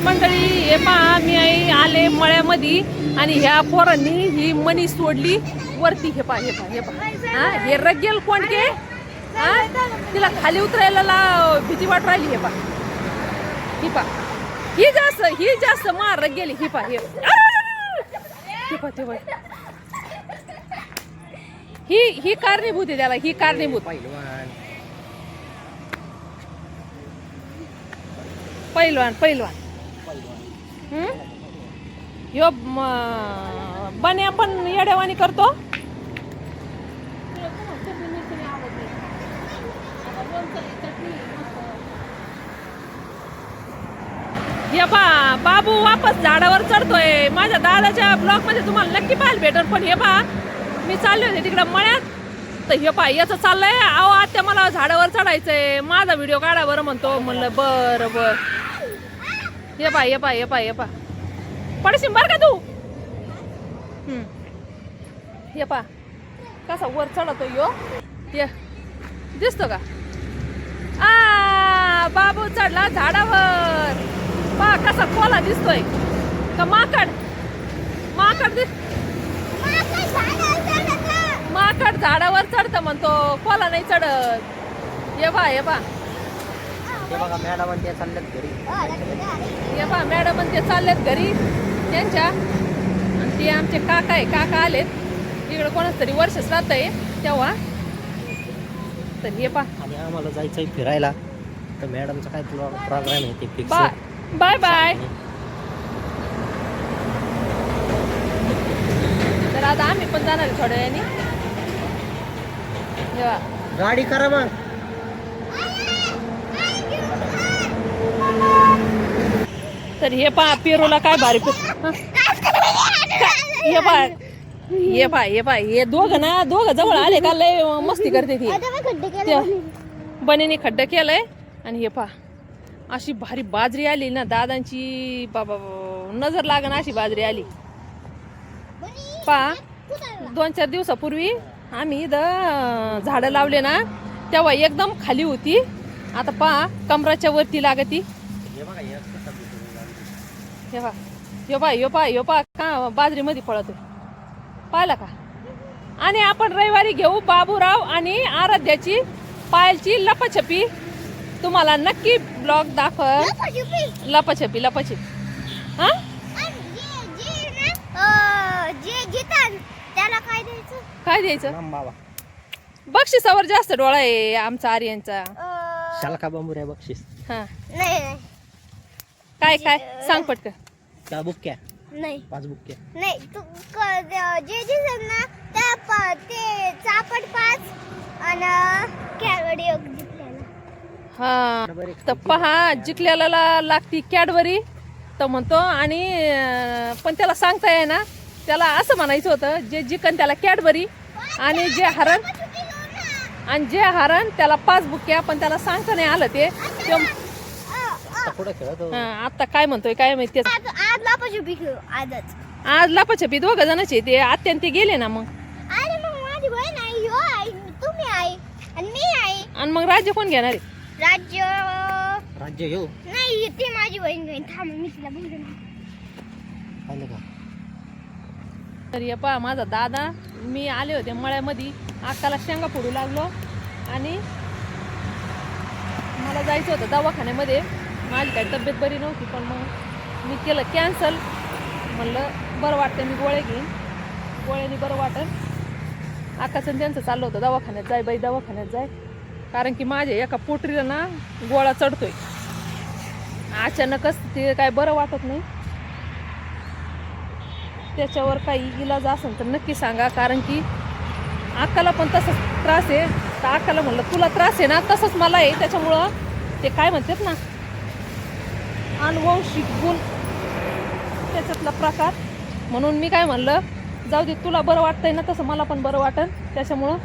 मंडळी, हे पहा मी आले मळ्यामध्ये आणि ह्या पोरांनी ही मणी सोडली वरती. हे पहा हे पहा हे पहा हा, हे रगेल कोण के हा, तिला खाली उतरायला भीती वाट राहिली. हे पहा ही पहा, ही जास्त मार रगेली. ही पहा हे पहा ते पहा, ही कारणीभूत आहे त्याला, ही कारणीभूत. पहिलवान यो बने आपण येड्यावानी करतो. हे पा बाबू वापस झाडावर चढतोय. माझ्या दादाच्या ब्लॉग मध्ये तुम्हाला नक्की पाहायला भेटेल. पण हे पा मी चालले होते तिकडे मळ्यात, तर हे पा याचं चाललंय, अहो आत्या मला झाडावर चढायचंय, माझा व्हिडिओ काढा बरं म्हणतो. म्हणलं बरं. हे पा पडशील बर का तू. हे पा कसा वर चढतो यो, ये दिसतो का. बाबू चढला झाडावर. पा कसा कोला दिसतोय का. माकड झाडावर चढत म्हणतो, कोला नाही चढत. ये पा बघा मॅडम ते चाललेत घरी. हे पहा मॅडम ते चाललेत घरी त्यांच्या. आणि ते आमचे काका आलेत इकडे, कोणाच तरी वर्ष श्राद्ध आहे तेव्हा. तर हे पहा आणि आम्हाला जायचंय फिरायला, तर मॅडमचा काय प्रोग्राम आहे ते फिक्स. बाय. तर आता आम्ही पण जाणार आहे थोड्या वेळाने. गाडी करा मग. तर हे पहा पेरूला काय भारी. हे पहा हे दोघं जवळ आले का लय मस्ती करते ती. बनेने खड्डा केलाय. आणि हे पहा अशी भारी बाजरी आली ना दादांची, बाबा नजर लागण अशी बाजरी आली. पहा 2-4 दिवसापूर्वी आम्ही इथं झाडं लावले ना, तेव्हा एकदम खाली होती. आता पहा कमराच्या वरती लागती. यो पा का बाजरी मध्ये पळतोय, पाहिला का. आणि आपण रविवारी घेऊ बाबूराव आणि आराध्याची पायलची लपाछपी. तुम्हाला नक्की ब्लॉग दाखव. लपाछपी हा. काय द्यायचं. बक्षिसावर जास्त डोळा आहे आमचा आर्यांचा. शालका बांबुऱ्या बक्षीस. हा काय सांग पटकन. त्या बुक्क्या नाही 5 बुक्क्या नाही. तू जे ना त्या ते चापट 5 आणि कॅडबरी जिंकल्याला. हा तर पहा जिंकल्याला लागती कॅडबरी तर म्हणतो. आणि पण त्याला सांगता ये ना, त्याला असं म्हणायचं होतं जे जिंकन त्याला कॅडबरी, आणि जे हरण त्याला 5 बुक्क्या. पण त्याला सांगता नाही आलं ते. आता काय म्हणतोय काय माहिती. आज लपाछपी खेळू. आज लपाछपी 2 जणच ते आत्या ते गेले ना. मग माझी बहीण आई, हो आई, तुम्ही आई आणि मी आई. आणि मग राज्य कोण घेणार आहे. राज्य घेऊ नाही, ती माझी बहीण घेईन. थांब मी तिला बघून. तर हे पहा माझा दादा, मी आले होते मळ्यामध्ये, अक्काला शेंगा फोडू लागलो. आणि मला जायचं होतं दवाखान्यामध्ये, माझी काही तब्येत बरी नव्हती. पण मग मी केलं कॅन्सल. म्हणलं बरं वाटतं मी गोळ्या घेईन, गोळ्याने बरं वाटतं. अक्काचं त्यांचं चाललं होतं दवाखान्यात जाय बाई, दवाखान्यात जाय. कारण की माझ्या एका पोटरीला ना गोळा चढतोय अचानकच. ते काय बरं वाटत नाही. त्याच्यावर काही इलाज असेल तर नक्की सांगा. कारण की अक्काला पण तसंच त्रास आहे. तर अक्काला म्हणलं तुला त्रास आहे ना, तसंच मला आहे. त्याच्यामुळं ते काय म्हणतात ना, अनुवंशिक गुण त्याच्यातला प्रकार. म्हणून मी काय म्हणलं जाऊ दे, तुला बरं वाटतंय ना तसं मला पण बरं वाटन. त्याच्यामुळं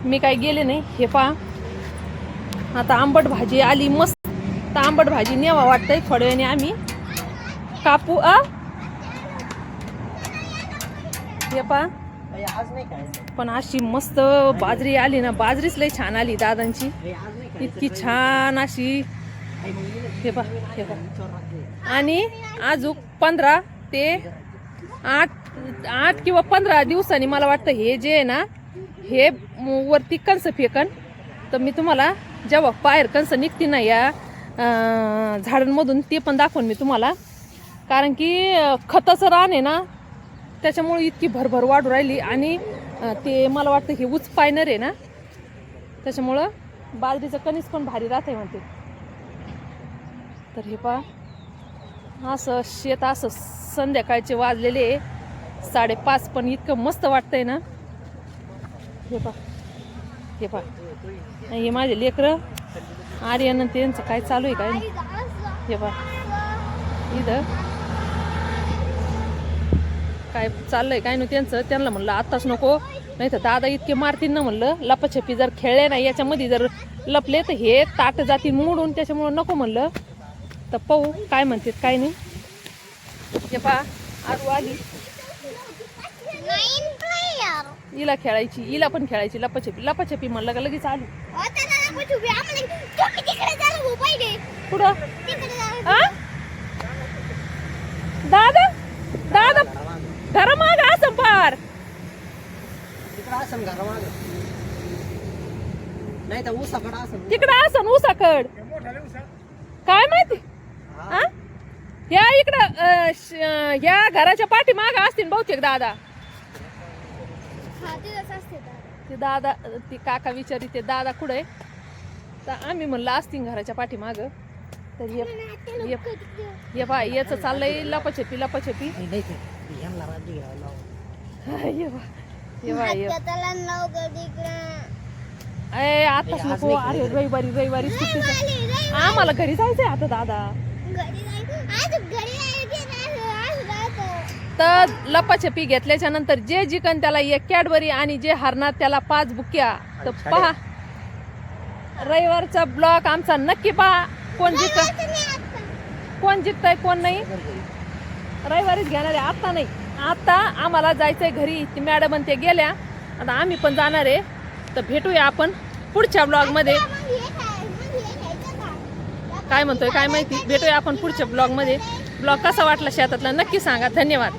मी काय गेले नाही. हे पहा आता आंबट भाजी आली मस्त. तर आंबट भाजी नेवा वाटतंय थोड्या वेळाने आम्ही कापू. हे पहा पण अशी मस्त बाजरी आली ना, बाजरीच लई छान आली दादांची. इतकी छान अशी हे पा हे पा आणि अजून 15 ते 8 किंवा 15 दिवसांनी मला वाटतं हे जे आहे ना हे वरती कंस फेकन. तर मी तुम्हाला जेव्हा बाहेर कंस निघते ना या झाडांमधून ते पण दाखवून मी तुम्हाला. कारण की खताचं रान आहे ना त्याच्यामुळे इतकी भरभर वाढू राहिली आणि ते मला वाटतं हे उच पायनर आहे ना त्याच्यामुळं बाजरीचं कणीस पण भारी राहते म्हणते. तर हे पहा असं शेत असं संध्याकाळचे वाजलेले 5:30 पण इतकं मस्त वाटतंय ना. हे पहा हे पहा हे माझे लेकरं आर्यन त्यांचं काय चालू आहे काय नाही. हे पहा इथं काय चाललंय काय नाही त्यांचं. त्यांना म्हणलं आत्ताच नको नाही तर दादा इतके मारतील ना. म्हणलं लपाछपी जर खेळले नाही याच्यामध्ये जर लपले तर हे ताट जातील मोडून. त्याच्यामुळं नको म्हणलं. तर पाहू काय म्हणतात काय नाही. हे पहा आरू आली हिला खेळायची हिला पण खेळायची लपाछपी म्हणलं का लगेच आली. कुठं दादा दादा घरामाग असं पार नाही तर ऊसाकडं असं तिकडं असं ऊसाकड काय माहिती. हा या इकडं या घराच्या पाठीमाग असतील बहुतेक दादा. ते दादा ती काका विचारी ते दादा कुठं आहे. तर आम्ही म्हणलं असतील घराच्या पाठीमाग. तर ये बा याचं चाललंय लपाछपी नाही ते यांना राज्य घ्यायला लावून. ये आताच नको. अरे रविवारी सुट्टी आम्हाला घरी जायचंय आता दादा. तर लपाछपी घेतल्याच्या नंतर जे जिकन त्याला 1 कॅडबरी आणि जे हरणार त्याला 5 बुक्या. तर पहा रविवारचा ब्लॉग आमचा नक्की पहा. कोण जिंकतंय कोण नाही रविवारीच घेणार आहे. आता नाही आता आम्हाला जायचंय घरी. ती मॅडम ते गेल्या आता आम्ही पण जाणार आहे. तर भेटूया आपण पुढच्या ब्लॉग मध्ये. काय म्हणतोय काय माहिती. भेटूया आपण पुढच्या ब्लॉग मध्ये. ब्लॉग कसा वाटला शेतातला नक्की सांगा. धन्यवाद.